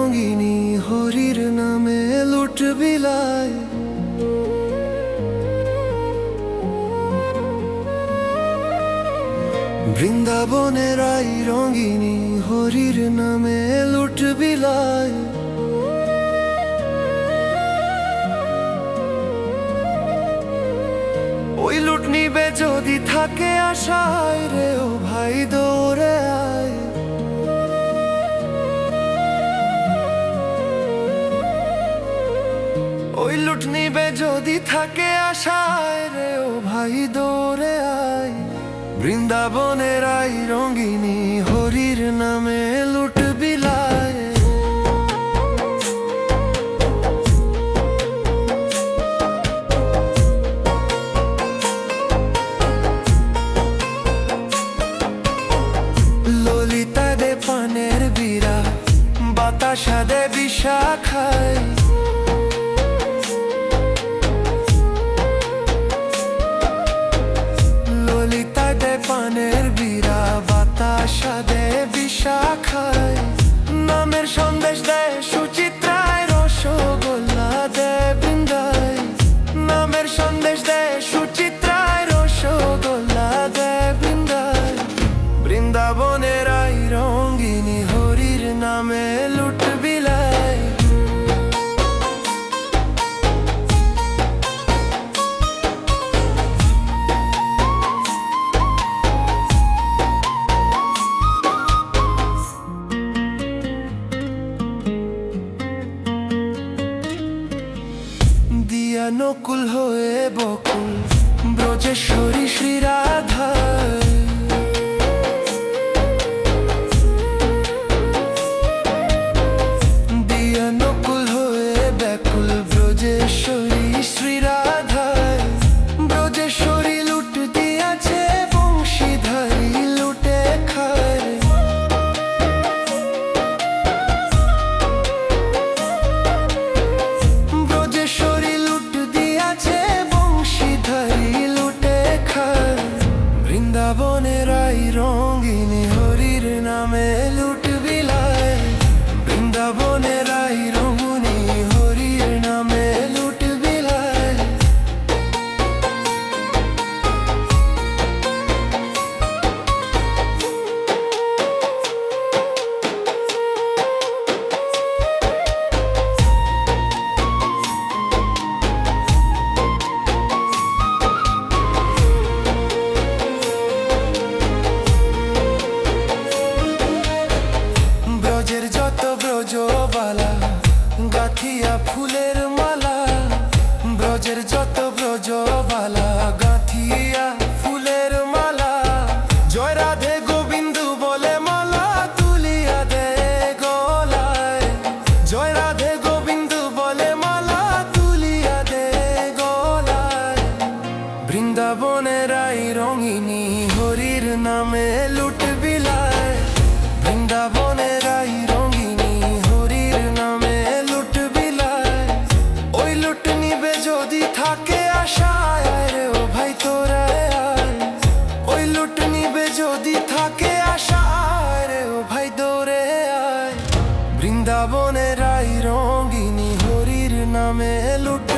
রঙিনী হরির নামে লুট বিলায়। বৃন্দাবনের আই রঙিনী হরির নামে লুট বিলায়। ওই লুট নিবে যদি থাকে আশায় রে ও ভাই দৌড়ে আয়। ওই লুট নিবে যদি থাকে আশায় রে ও ভাই দৌড়ে আয়। বৃন্দাবনের আই রঙিনী হরির নামে লুট বিলায়। ললিতা দে পানের বীরা, বাতাসা দে বিশাখায়। ললিতা দে পানের বীরা, বাতাসা দে বিশাখায়। নামের সন্দেশ দেয় সুচিত্রায়, রসগোল্লা দে বৃন্দায়। নামের সন্দেশ দেয় সুচিত্রায়, রসগোল্লা দে বৃন্দায়। বৃন্দাবনের আই রঙিনী হরির নামে লুট বিলায়। দিয়া নকুল হয়ে বকুল, ব্রজেশ্বরী শ্রী রাধায়। দিয়া নকুল হয়ে ব্যাকুল, ব্রজেশ্বরী শ্রী রাধায়। ব্রজেশ্বরী লুট দিয়াছে, বংশীধারী লুটে খায়। ব্রজেশ্বরী লুট দিয়াছে, বংশীধারী লুটে খায়। বৃন্দাবনের আই রঙিনী হরির নামে লুট বিলায়। বৃন্দাবনের আই রঙিনী হরির নামে লুট বিলায়। ব্রজের যত ব্রজবালা, গাঁথিয়া ফুলের মালা। ব্রজের যত ব্রজবালা, গাঁথিয়া ফুলের মালা। জয় রাধে গোবিন্দ বলে মালা তুলিয়া দে গলায়। জয় রাধে গোবিন্দ বলে মালা তুলিয়া দে গলায়। বৃন্দাবনের আই রঙিনী হরির নামে লুট বিলায়। বৃন্দাবনের আই রঙিনী হরির নামে লুট বিলায়। ওই লুট নিবে যদি থাকে আশায় রে ও ভাই তোরা আয়। ওই লুট নিবে যদি থাকে আশায় রে ও ভাই দৌড়ে আয়। বৃন্দাবনের আই রঙিনী হরির নামে লুট